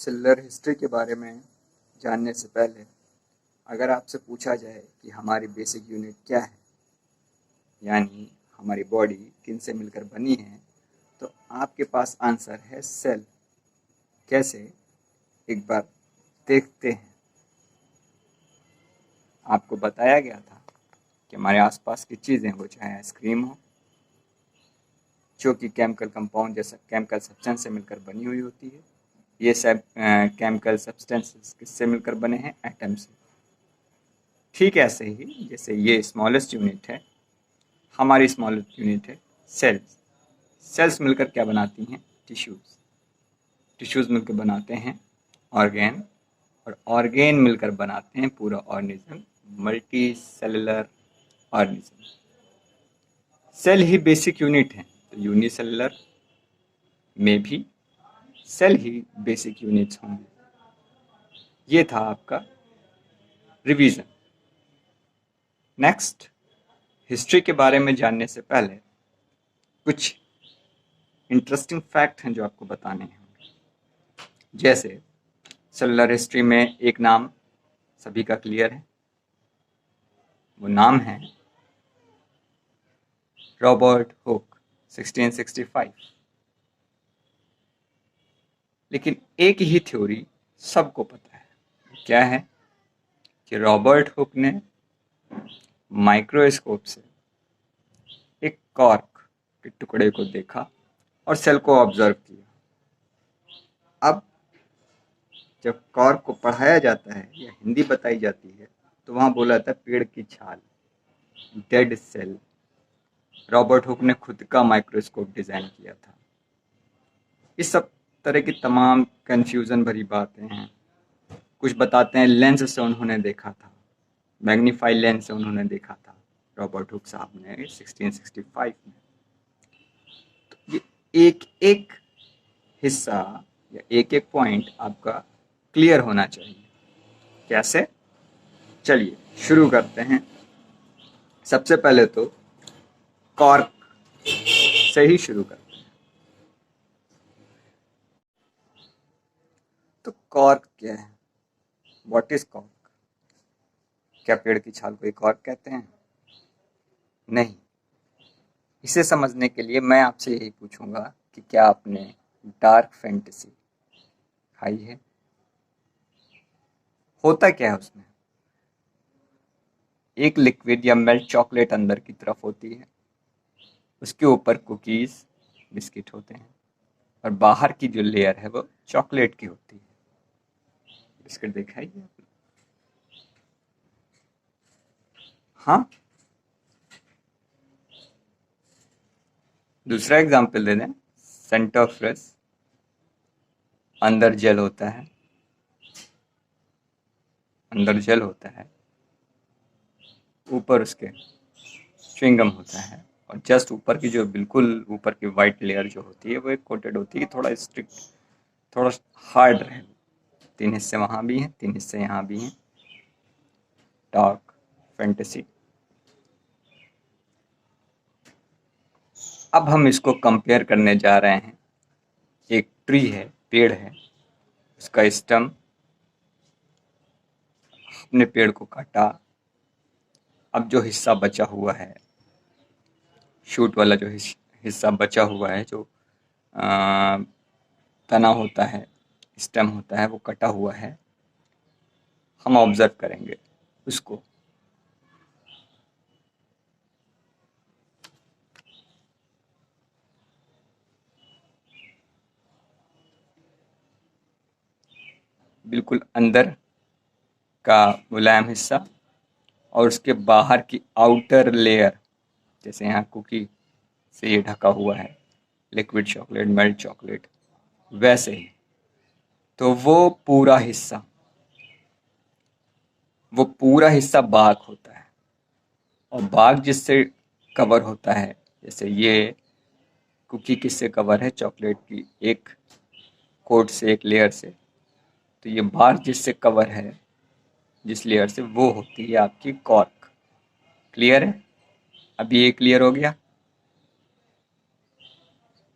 Cellular history के बारे में जानने से पहले अगर आपसे पूछा जाए कि हमारी बेसिक यूनिट क्या है, यानी हमारी बॉडी किन से मिलकर बनी है, तो आपके पास आंसर है सेल। कैसे, एक बार देखते हैं। आपको बताया गया था कि हमारे आसपास की चीज़ें, वो चाहे आइसक्रीम हो, जो कि केमिकल कंपाउंड जैसा केमिकल सब्सटेंस से मिलकर बनी हुई होती है, ये सब केमिकल सब्सटेंसेस किससे मिलकर बने हैं? एटम से। ठीक ऐसे ही जैसे ये स्मॉलेस्ट यूनिट है, हमारी स्मॉलेस्ट यूनिट है सेल्स। सेल्स मिलकर क्या बनाती हैं? टिश्यूज़। टिश्यूज़ मिलकर बनाते हैं ऑर्गेन, और ऑर्गेन मिलकर बनाते हैं पूरा organism, multicellular organism. Cell ही बेसिक यूनिट है, तो यूनिसेलुलर में भी सेल ही बेसिक यूनिट्स होंगे। ये था आपका रिवीजन। नेक्स्ट, हिस्ट्री के बारे में जानने से पहले कुछ इंटरेस्टिंग फैक्ट हैं जो आपको बताने हैं। जैसे सेलुलर हिस्ट्री में एक नाम सभी का क्लियर है, वो नाम है रॉबर्ट हुक, 1665। लेकिन एक ही थ्योरी सबको पता है, क्या है? कि रॉबर्ट हुक ने माइक्रोस्कोप से एक कॉर्क के टुकड़े को देखा और सेल को ऑब्जर्व किया। अब जब कॉर्क को पढ़ाया जाता है या हिंदी बताई जाती है, तो वहाँ बोला जाता है पेड़ की छाल, डेड सेल। रॉबर्ट हुक ने खुद का माइक्रोस्कोप डिज़ाइन किया था। इस सब तरह की तमाम कंफ्यूजन भरी बातें हैं। कुछ बताते हैं लेंस से उन्होंने देखा था, मैग्नीफाई लेंस से उन्होंने देखा था रॉबर्ट हुक साहब ने 1665 में। तो ये एक एक हिस्सा या एक एक पॉइंट आपका क्लियर होना चाहिए। कैसे? चलिए शुरू करते हैं। सबसे पहले तो कॉर्क से ही शुरू करते हैं। तो कॉर्क क्या है? What is cork? क्या पेड़ की छाल को कॉर्क कहते हैं? नहीं। इसे समझने के लिए मैं आपसे यही पूछूंगा कि क्या आपने डार्क फैंटेसी खाई है? होता क्या है उसमें? एक लिक्विड या मेल्ट चॉकलेट अंदर की तरफ होती है, उसके ऊपर कुकीज़, बिस्किट होते हैं, और बाहर की जो लेयर है वो चॉकलेट की होती है। बिस्किट देखा ही है? हाँ। दूसरा एग्जाम्पल दे दें, सेंटर फ्रेश, अंदर जेल होता है, अंदर जेल होता है, ऊपर उसके च्युइंगम होता है, और जस्ट ऊपर की जो बिल्कुल ऊपर की वाइट लेयर जो होती है वो एक कोटेड होती है, थोड़ा स्ट्रिक्ट, थोड़ा हार्ड रहे। 3 हिस्से वहाँ भी हैं, 3 हिस्से यहाँ भी हैं। Dark fantasy. अब हम इसको कंपेयर करने जा रहे हैं। एक ट्री है, पेड़ है, उसका स्टम, अपने पेड़ को काटा, अब जो हिस्सा बचा हुआ है, शूट वाला जो हिस्सा बचा हुआ है, जो तना होता है, स्टेम होता है, वो कटा हुआ है। हम ऑब्जर्व करेंगे उसको। बिल्कुल अंदर का मुलायम हिस्सा और उसके बाहर की आउटर लेयर, जैसे यहाँ कुकी से ये ढका हुआ है, लिक्विड चॉकलेट, मेल्ट चॉकलेट, वैसे ही। तो वो पूरा हिस्सा बाग होता है, और बाग जिससे कवर होता है, जैसे ये कुकी किससे कवर है? चॉकलेट की एक कोट से, एक लेयर से। तो ये बाग जिससे कवर है, जिस लेयर से, वो होती है आपकी कॉर्क। क्लियर है? अभी ये क्लियर हो गया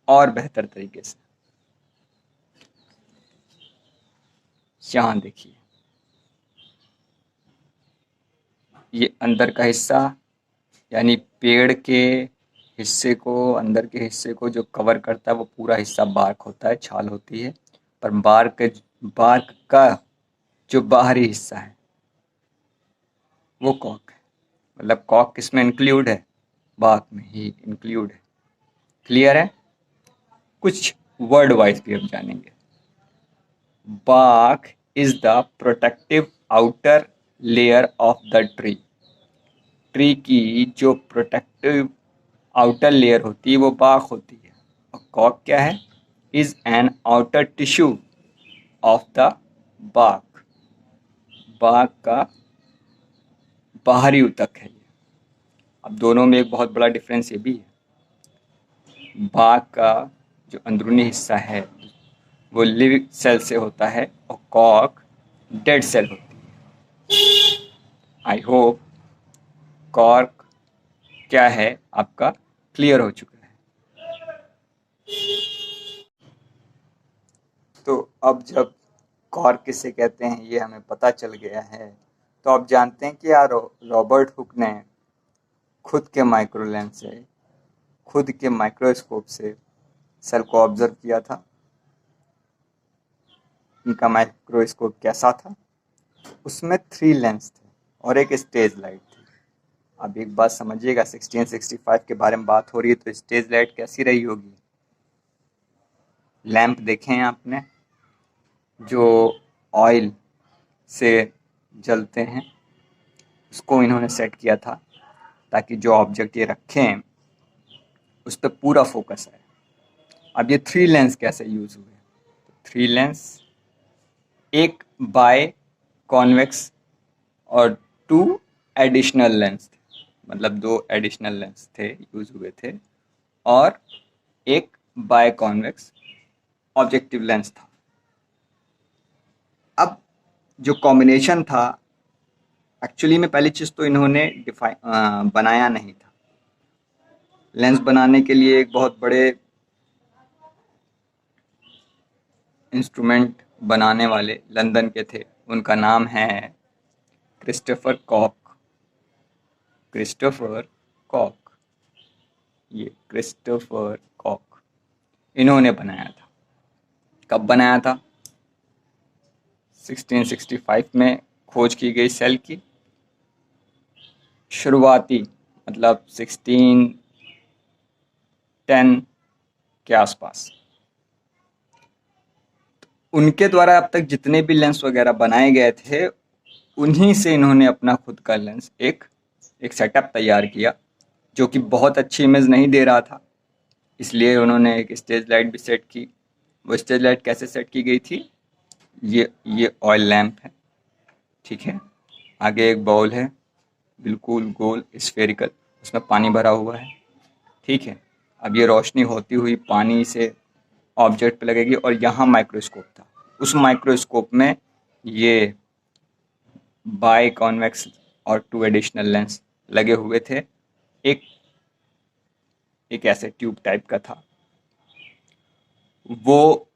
और बेहतर तरीके से। यहाँ देखिए, ये अंदर का हिस्सा, यानी पेड़ के हिस्से को, अंदर के हिस्से को जो कवर करता है वो पूरा हिस्सा बार्क होता है, छाल होती है। पर बार्क का जो बाहरी हिस्सा है वो कॉर्क है। मतलब कॉर्क किसमें इंक्लूड है? बार्क में ही इंक्लूड है। क्लियर है? कुछ वर्ड वाइज भी हम जानेंगे। Bark is the protective outer layer of the tree. Tree की जो प्रोटेक्टिव आउटर लेयर होती है वो बार्क होती है। और कॉर्क क्या है? Is an outer tissue of the bark. Bark का बाहरी ऊतक है ये। अब दोनों में एक बहुत बड़ा डिफरेंस ये भी है, बार्क का जो अंदरूनी हिस्सा है वो लिविंग सेल से होता है और कॉर्क डेड सेल होती है। आई होप कॉर्क क्या है आपका क्लियर हो चुका है। तो अब जब कॉर्क किसे कहते हैं ये हमें पता चल गया है, तो आप जानते हैं कि यार रॉबर्ट हुक ने खुद के माइक्रो लेंस से, खुद के माइक्रोस्कोप से सेल को ऑब्जर्व किया था। इनका माइक्रोस्कोप कैसा था? उसमें 3 लेंस थे और एक स्टेज लाइट थी। अब एक बात समझिएगा, 1665 के बारे में बात हो रही है तो स्टेज लाइट कैसी रही होगी? लैंप देखे हैं आपने जो ऑयल से जलते हैं, उसको इन्होंने सेट किया था ताकि जो ऑब्जेक्ट ये रखें उस पर पूरा फोकस है। अब ये 3 लेंस कैसे यूज हुए? 3 लेंस, एक बाय कॉन्वेक्स और 2 एडिशनल लेंस थे, मतलब 2 एडिशनल लेंस थे यूज हुए थे, और एक बाय कॉन्वेक्स ऑब्जेक्टिव लेंस था। अब जो कॉम्बिनेशन था, एक्चुअली में पहली चीज़ तो इन्होंने बनाया नहीं था। लेंस बनाने के लिए एक बहुत बड़े इंस्ट्रूमेंट बनाने वाले लंदन के थे, उनका नाम है क्रिस्टोफर कॉक। क्रिस्टोफर कॉक, ये क्रिस्टोफर कॉक इन्होंने बनाया था। कब बनाया था? 1665 में खोज की गई सेल की। शुरुआती मतलब 1610 के आसपास उनके द्वारा अब तक जितने भी लेंस वगैरह बनाए गए थे, उन्हीं से इन्होंने अपना खुद का लेंस एक सेटअप तैयार किया, जो कि बहुत अच्छी इमेज नहीं दे रहा था। इसलिए उन्होंने एक स्टेज लाइट भी सेट की। वो स्टेज लाइट कैसे सेट की गई थी? ये ऑयल लैंप है, ठीक है। आगे एक बाउल है, बिल्कुल गोल स्फेरिकल, उसमें पानी भरा हुआ है, ठीक है। अब ये रोशनी होती हुई पानी से ऑब्जेक्ट पे लगेगी और यहाँ माइक्रोस्कोप था। उस माइक्रोस्कोप में ये बाय कॉन्वेक्स और 2 एडिशनल लेंस लगे हुए थे। एक ऐसे ट्यूब टाइप का था। वो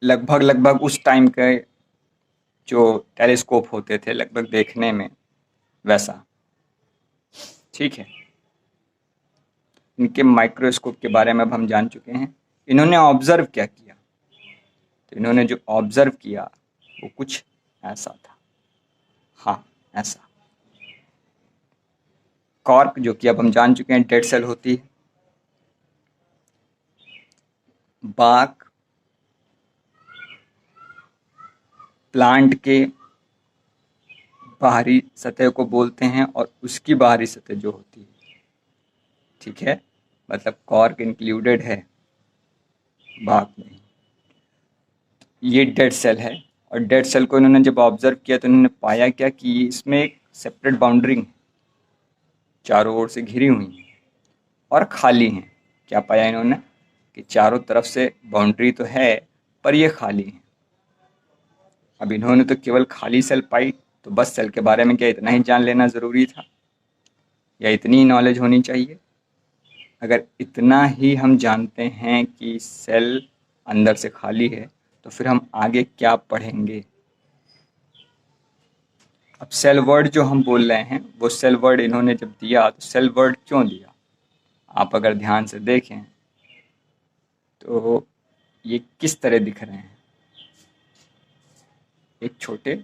लगभग उस टाइम के जो टेलीस्कोप होते थे लगभग देखने में वैसा, ठीक है। इनके माइक्रोस्कोप के बारे में अब हम जान चुके हैं। इन्होंने ऑब्जर्व क्या किया? तो इन्होंने जो ऑब्जर्व किया वो कुछ ऐसा था। हाँ, ऐसा। कॉर्क, जो कि अब हम जान चुके हैं डेड सेल होती है। बार्क प्लांट के बाहरी सतह को बोलते हैं और उसकी बाहरी सतह जो होती है, ठीक है, मतलब कॉर्क इंक्लूडेड है बार्क में। ये डेड सेल है और डेड सेल को इन्होंने जब ऑब्जर्व किया तो इन्होंने पाया क्या कि इसमें एक सेपरेट बाउंड्री चारों ओर से घिरी हुई है और खाली हैं। क्या पाया इन्होंने? कि चारों तरफ से बाउंड्री तो है पर ये खाली है। अब इन्होंने तो केवल खाली सेल पाई, तो बस सेल के बारे में क्या इतना ही जान लेना ज़रूरी था या इतनी ही नॉलेज होनी चाहिए? अगर इतना ही हम जानते हैं कि सेल अंदर से खाली है तो फिर हम आगे क्या पढ़ेंगे? अब सेल वर्ड जो हम बोल रहे हैं वो सेल वर्ड इन्होंने जब दिया तो सेल वर्ड क्यों दिया, आप अगर ध्यान से देखें तो ये किस तरह दिख रहे हैं, एक छोटे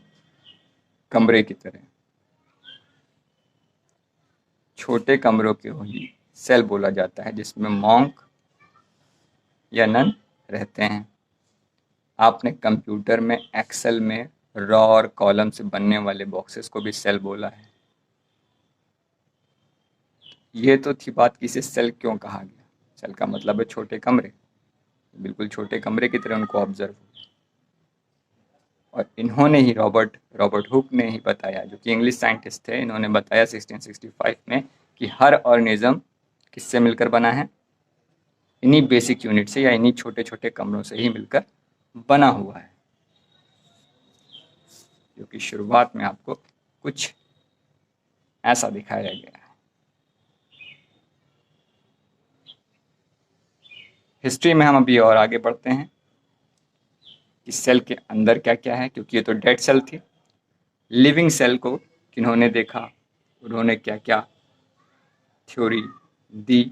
कमरे की तरह। छोटे कमरों को ही सेल बोला जाता है जिसमें मॉन्क या नन रहते हैं। आपने कंप्यूटर में एक्सेल में रॉ और कॉलम से बनने वाले बॉक्सेस को भी सेल बोला है। ये तो थी बात कि इसे सेल क्यों कहा गया। सेल का मतलब है छोटे कमरे, बिल्कुल छोटे कमरे की तरह उनको ऑब्जर्व। और इन्होंने ही रॉबर्ट हुक ने ही बताया, जो कि इंग्लिश साइंटिस्ट थे, इन्होंने बताया 1665 में कि हर ऑर्गेनिज्म किससे मिलकर बना है, इन्हीं बेसिक यूनिट से या इन्हीं छोटे छोटे कमरों से ही मिलकर बना हुआ है। जो कि शुरुआत में आपको कुछ ऐसा दिखाया गया है। हिस्ट्री में हम अभी और आगे बढ़ते हैं कि सेल के अंदर क्या क्या है, क्योंकि ये तो डेड सेल थी। लिविंग सेल को किन्होंने देखा, उन्होंने क्या क्या थ्योरी दी,